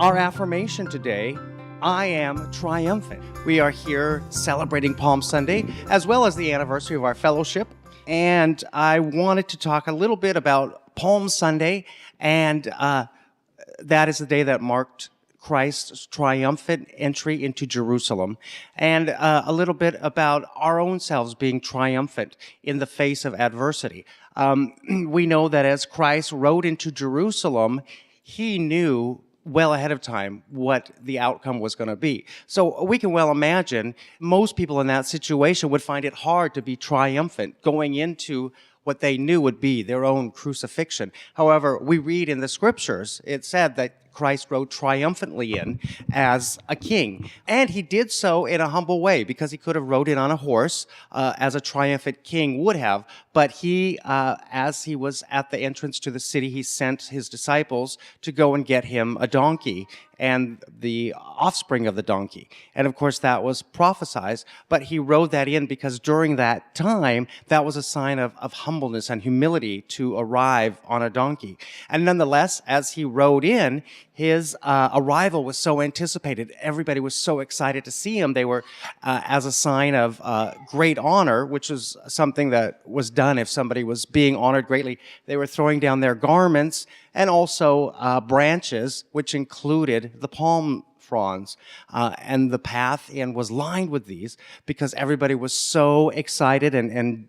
Our affirmation today, I am triumphant. We are here celebrating Palm Sunday, as well as the anniversary of our fellowship. And I wanted to talk a little bit about Palm Sunday, and that is the day that marked Christ's triumphant entry into Jerusalem, and a little bit about our own selves being triumphant in the face of adversity. We know that as Christ rode into Jerusalem, he knew well ahead of time what the outcome was going to be. So we can well imagine most people in that situation would find it hard to be triumphant going into what they knew would be their own crucifixion. However, we read in the scriptures, it said that Christ rode triumphantly in as a king. And he did so in a humble way, because he could have rode in on a horse, as a triumphant king would have. But he, as he was at the entrance to the city, he sent his disciples to go and get him a donkey and the offspring of the donkey. And of course, that was prophesied, but he rode that in because during that time, that was a sign of humbleness and humility to arrive on a donkey. And nonetheless, as he rode in, his arrival was so anticipated. Everybody was so excited to see him. They were, as a sign of great honor, which was something that was done if somebody was being honored greatly. They were throwing down their garments and also branches, which included the palm fronds. And the path in was lined with these because everybody was so excited and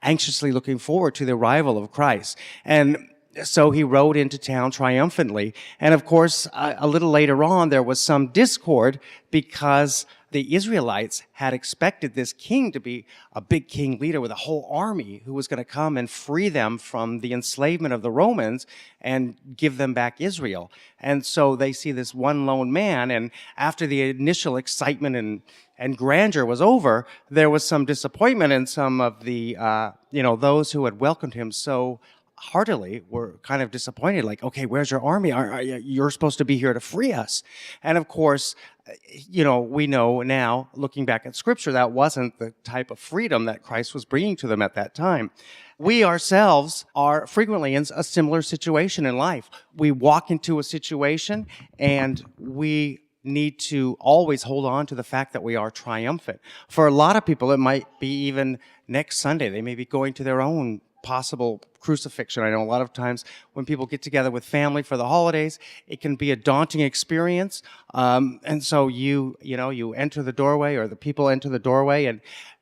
anxiously looking forward to the arrival of Christ. And so he rode into town triumphantly. And of course, a little later on, there was some discord because the Israelites had expected this king to be a big king leader with a whole army who was going to come and free them from the enslavement of the Romans and give them back Israel. And so they see this one lone man, and after the initial excitement and grandeur was over, there was some disappointment, and some of the, those who had welcomed him so heartily were kind of disappointed, like, okay, where's your army? You're supposed to be here to free us. And of course, we know now, looking back at Scripture, that wasn't the type of freedom that Christ was bringing to them at that time. We ourselves are frequently in a similar situation in life. We walk into a situation and we need to always hold on to the fact that we are triumphant. For a lot of people, it might be even next Sunday. They may be going to their own possible crucifixion. I know a lot of times when people get together with family for the holidays, it can be a daunting experience. And so you enter the doorway, or the people enter the doorway, and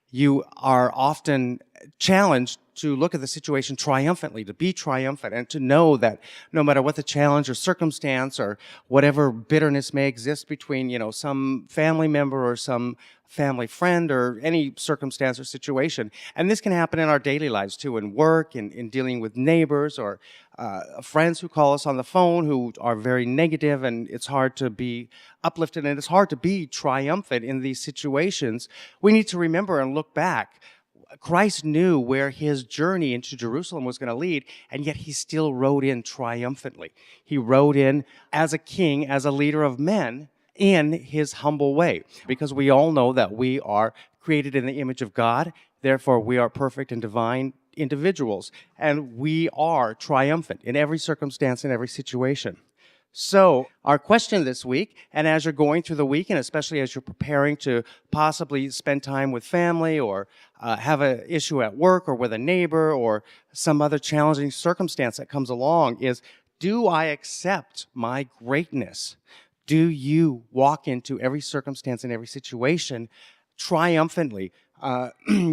you are often challenged to look at the situation triumphantly, to be triumphant, and to know that no matter what the challenge or circumstance or whatever bitterness may exist between, some family member or some family friend or any circumstance or situation. And this can happen in our daily lives too, in work, in dealing with neighbors or friends who call us on the phone who are very negative, and it's hard to be uplifted and it's hard to be triumphant in these situations. We need to remember and look back. Christ knew where his journey into Jerusalem was going to lead, and yet he still rode in triumphantly. He rode in as a king, as a leader of men, in his humble way, because we all know that we are created in the image of God. Therefore, we are perfect and divine individuals, and we are triumphant in every circumstance, in every situation. So our question this week, and as you're going through the week, and especially as you're preparing to possibly spend time with family, or have an issue at work or with a neighbor, or some other challenging circumstance that comes along, is, do I accept my greatness? Do you walk into every circumstance and every situation triumphantly,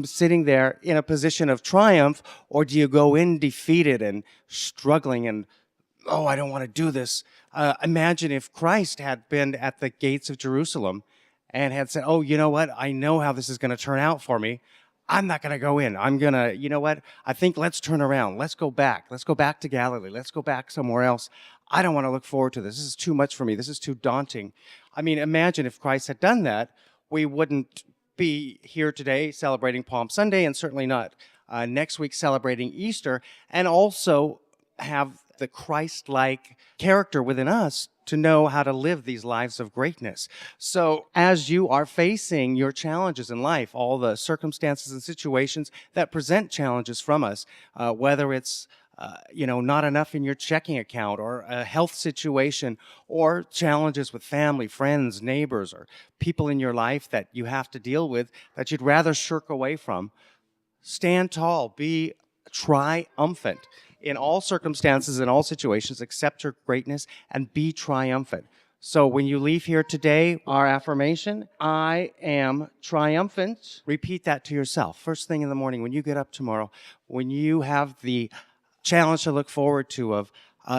sitting there in a position of triumph, or do you go in defeated and struggling and, oh, I don't want to do this? Imagine if Christ had been at the gates of Jerusalem and had said, oh, you know what? I know how this is going to turn out for me. I'm not going to go in. I'm going to, you know what? I think let's turn around. Let's go back. Let's go back to Galilee. Let's go back somewhere else. I don't want to look forward to this. This is too much for me. This is too daunting. I mean, imagine if Christ had done that, we wouldn't be here today celebrating Palm Sunday, and certainly not next week celebrating Easter, and also have the Christ-like character within us to know how to live these lives of greatness. So as you are facing your challenges in life, all the circumstances and situations that present challenges from us, whether it's not enough in your checking account, or a health situation, or challenges with family, friends, neighbors, or people in your life that you have to deal with that you'd rather shirk away from, stand tall, be triumphant in all circumstances, in all situations, accept your greatness and be triumphant. So when you leave here today, our affirmation, I am triumphant. Repeat that to yourself. First thing in the morning, when you get up tomorrow, when you have the challenge to look forward to of,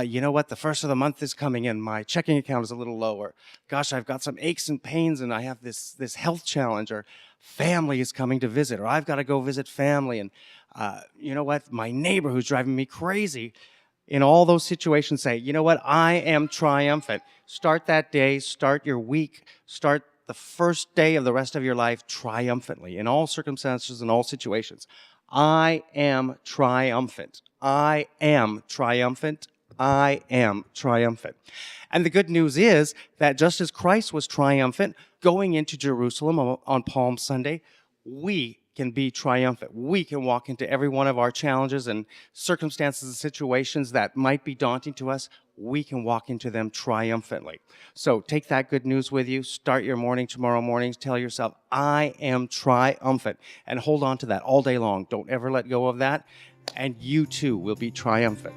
you know what, the first of the month is coming in, my checking account is a little lower. Gosh, I've got some aches and pains and I have this health challenge, or family is coming to visit, or I've got to go visit family, and you know what, my neighbor who's driving me crazy. In all those situations, say, you know what, I am triumphant. Start that day, start your week, start the first day of the rest of your life triumphantly in all circumstances, in all situations. I am triumphant. I am triumphant. I am triumphant. And the good news is that just as Christ was triumphant going into Jerusalem on Palm Sunday, we can be triumphant. We can walk into every one of our challenges and circumstances and situations that might be daunting to us. We can walk into them triumphantly. So take that good news with you. Start your morning tomorrow morning. Tell yourself, I am triumphant. And hold on to that all day long. Don't ever let go of that. And you too will be triumphant.